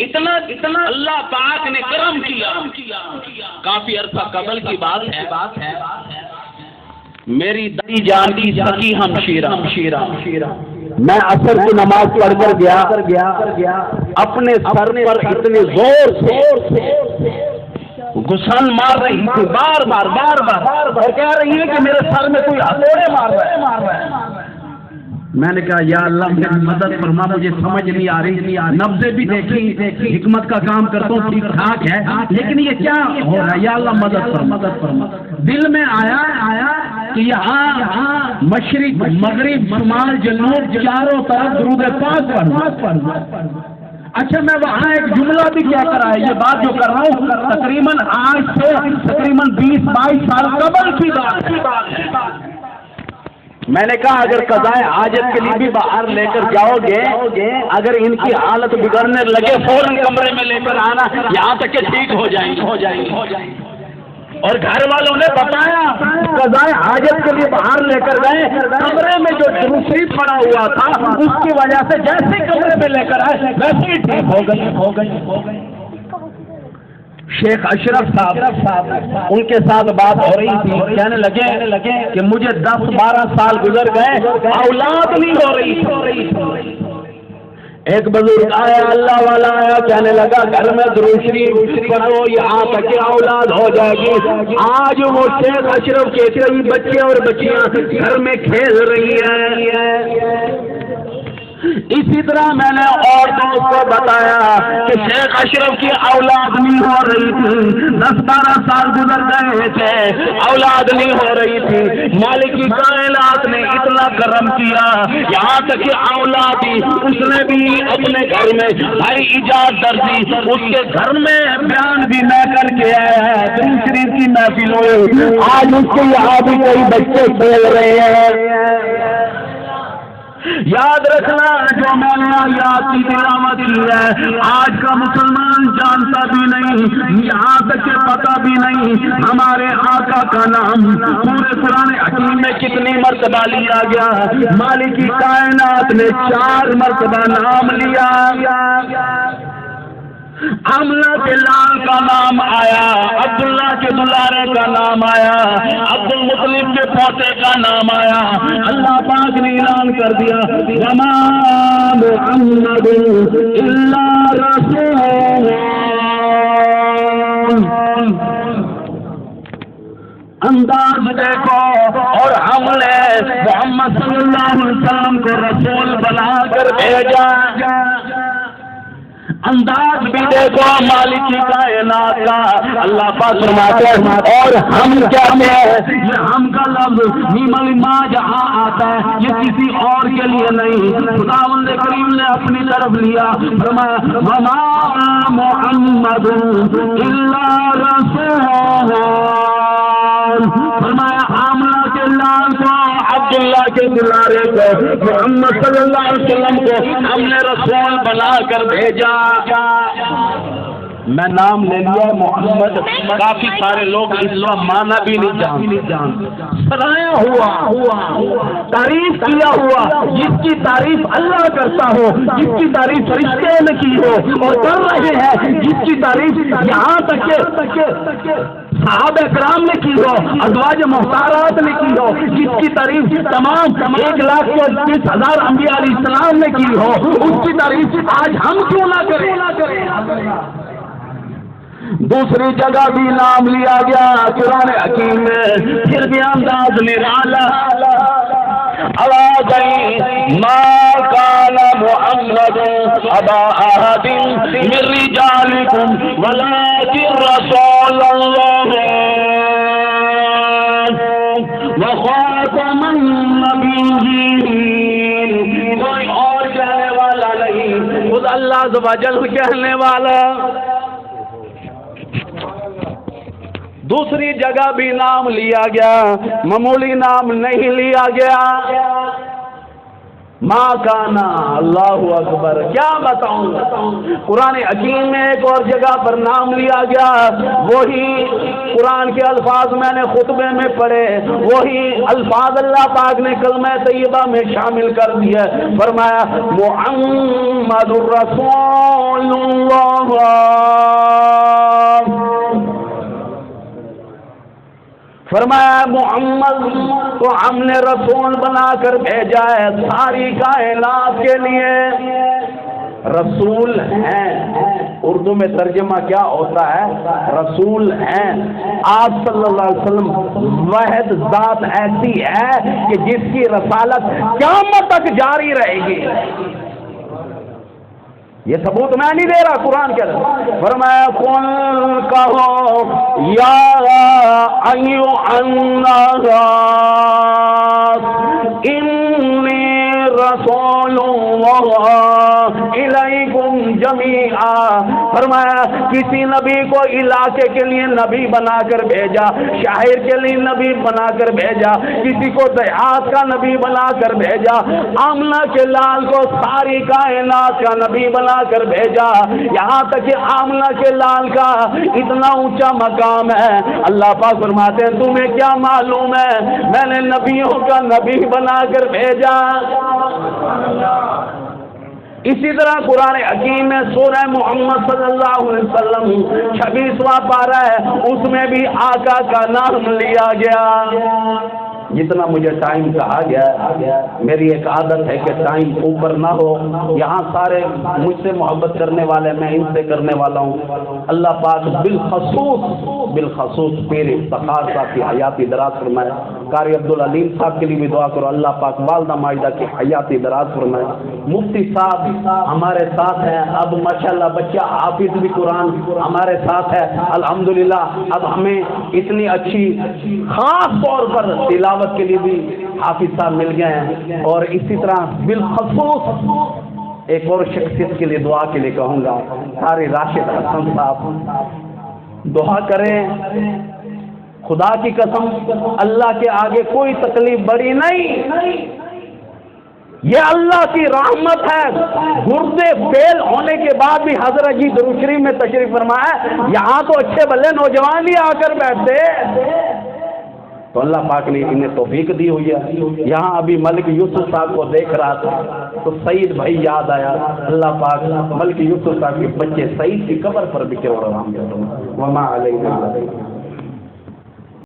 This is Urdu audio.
اتنا اللہ پاک نے کرم کیا. کافی عرصہ قبل کی بات ہے، میری دادی جان کی سکی ہمشیرہ میں عصر کی نماز پڑھ کر گیا، اپنے سر پر اتنے زور سے گسل مار رہی تھی، بار بار اور کہہ رہی ہے کہ میرے سر میں کوئی ہتھوڑے مار رہا ہے. میں نے کہا یا اللہ میری مدد فرما، مجھے سمجھ نہیں آ رہی. نبضیں بھی دیکھی، حکمت کا کام کرتا ہوں ٹھیک ٹھاک ہے، لیکن یہ کیا ہو رہا ہے؟ یا اللہ مدد فرما. دل میں آیا کہ یہاں مشرق مغرب شمال جنوب چاروں طرف درود پاک پڑھنا. اچھا میں وہاں ایک جملہ بھی کیا کرا ہے، یہ بات جو کر رہا ہوں تقریباً آج سے تقریباً 20-22 سال قبل کی بات ہے. میں نے کہا اگر قضائے حاجت کے لیے بھی باہر لے کر جاؤ گے، اگر ان کی حالت بگڑنے لگے فوراً کمرے میں لے کر آنا، یہاں تک کہ ٹھیک ہو جائیں گے. اور گھر والوں نے بتایا قضائے حاجت کے لیے باہر لے کر گئے، کمرے میں جو دوسری پڑا ہوا تھا اس کی وجہ سے جیسے کمرے میں لے کر آئے ویسے ہی ٹھیک ہو گئی. شیخ اشرف صاحب ان کے ساتھ بات ہو رہی تھی، کہنے لگے کہ مجھے 10-12 سال گزر گئے، اولاد نہیں ہو رہی. ایک بزرگ آیا، اللہ والا آیا، کہنے لگا گھر میں درود شریف پڑھو یہاں تک کہ اولاد ہو جائے گی. آج وہ شیخ اشرف کے کئی بچے اور بچیاں گھر میں کھیل رہی ہیں. اسی طرح میں نے اور دوست کو بتایا کہ شیخ اشرف کی اولاد نہیں ہو رہی تھی، 10-12 سال گزر گئے تھے، اولاد نہیں ہو رہی تھی. مالک کی کائنات نے اتنا کرم کیا، یہاں تک کہ اولاد ہی اس نے بھی اپنے گھر میں بھائی ایجاد درجی اس کے گھر میں بیان بھی نہ کر کے آیا ہے. درود شریف کی محفل ہوئی، آج اس کے یہاں بھی کئی بچے کھیل رہے ہیں. یاد رکھنا جو میں نے آیات کی تلاوت کی ہے آج کا مسلمان جانتا بھی نہیں، یہاں تک کہ پتہ بھی نہیں ہمارے آقا کا نام پورے قرآن حکیم میں کتنی مرتبہ لیا گیا. مالک کی کائنات نے 4 مرتبہ نام لیا. آمنہ کے لال کا نام آیا، عبداللہ کے دلارے کا نام آیا، عبد المطلب کے پوتے کا نام آیا. اللہ پاک نے اعلان کر دیا وما محمد الا رسول. انداز دیکھو، اور ہم نے محمد صلی اللہ علیہ وسلم کو رسول بنا کر بھیجا. انداز بھی دیکھو مالک کی کائنات کا. اللہ پاک فرماتے ہیں اور ہم کہتے ہیں، یہ ہم کا لفظ نیمل ما جہاں آتا ہے یہ کسی اور کے لیے نہیں، خداوند کریم نے اپنی طرف لیا. فرمایا وما محمد الا رسول. فرمایا آمنہ کے لال کو، عبداللہ کے دلارے کو، محمد صلی اللہ علیہ وسلم کو ہم نے رسول بنا کر بھیجا. میں نام لے لیا محمد، کافی سارے لوگ اس کا معنی بھی نہیں جانتے. سرایا ہوا، تعریف کیا ہوا، جس کی تعریف اللہ کرتا ہو، جس کی تعریف فرشتے نے کی ہو اور کر رہے ہیں، جس کی تعریف یہاں تک کہ صحابہ کرام نے کی ہو، ازواج مختارات نے کی ہو، جس کی تعریف تمام 1,30,000 انبیاء علیہ السلام نے کی ہو، اس کی تعریف آج ہم کیوں نہ کریں. دوسری جگہ بھی نام لیا گیا قرآن حکیم میں، پھر بھی انداز نرالا. آواز آئی ما کان محمد ابا احد من رجالکم ولکن رسول اللہ وخاتم النبیین. کوئی اور کہنے والا نہیں، خود اللہ عز و جل کہنے والا. دوسری جگہ بھی نام لیا گیا، معمولی نام نہیں لیا گیا. ما کانا اللہ اکبر. کیا بتاؤں, قرآن حکیم میں ایک اور جگہ پر نام لیا گیا, وہی قرآن کے الفاظ میں نے خطبے میں پڑھے, وہی الفاظ اللہ پاک نے کلمہ طیبہ میں شامل کر دیے. فرمایا محمد رسول اللہ, فرمایا محمد کو ہم نے رسول بنا کر بھیجا ہے ساری کائنات کے لیے. رسول ہیں, اردو میں ترجمہ کیا ہوتا ہے, رسول ہیں. آپ صلی اللہ علیہ وسلم واحد ذات ایسی ہے کہ جس کی رسالت قیامت تک جاری رہے گی. یہ ثبوت میں نہیں دے رہا, قرآن کے اندر فرمایا قل کہو یا ایھا الناس انی رسول اللہ الیکم جمیعا. فرمایا کسی نبی کو علاقے کے لیے نبی بنا کر بھیجا, شاعر کے لیے نبی بنا کر بھیجا, کسی کو دیہات کا نبی بنا کر بھیجا, آمنہ کے لال کو ساری کائنات کا نبی بنا کر بھیجا. یہاں تک کہ آمنہ کے لال کا اتنا اونچا مقام ہے, اللہ پاک فرماتے ہیں تمہیں کیا معلوم ہے میں نے نبیوں کا نبی بنا کر بھیجا. اسی طرح قرآن حکیم میں سورہ محمد صلی اللہ علیہ وسلم 26واں پارہ ہے, اس میں بھی آقا کا نام لیا گیا. جتنا مجھے ٹائم کہا گیا, میری ایک عادت ہے کہ ٹائم اوپر نہ ہو. یہاں سارے مجھ سے محبت کرنے والے, میں ان سے کرنے والا ہوں. اللہ پاک بالخصوص پیر افتخار صاحب کی حیاتی دراز فرمائے. قاری عبدالعلیم صاحب کے لیے بھی دعا کرو, اللہ پاک والدہ ماجدہ کی حیاتی دراز فرمائے. مفتی صاحب ہمارے ساتھ ہیں, اب ماشاءاللہ بچہ حافظ بھی قرآن ہمارے ساتھ ہے الحمدللہ. اب ہمیں اتنی اچھی خاص طور پر تلاوت کے لیے بھی حافظ صاحب مل گئے ہیں. اور اسی طرح بالخصوص ایک اور شخصیت کے لیے دعا کے لیے کہوں گا, قاری راشد حسن صاحب دعا کریں. خدا کی قسم اللہ کے آگے کوئی تکلیف بڑی نہیں, یہ اللہ کی رحمت ہے. گردے فیل ہونے کے بعد بھی حضرت جی درود شریف میں تشریف فرمایا. یہاں تو اچھے بھلے نوجوان ہی آ کر بیٹھتے, تو اللہ پاک نے انہیں توفیق دی ہوئی ہے. یہاں ابھی ملک یوسف صاحب کو دیکھ رہا تھا تو سعید بھائی یاد آیا. اللہ پاک ملک یوسف صاحب کے بچے سعید کی قبر پر بھی کرو رحم کرو. وما علینا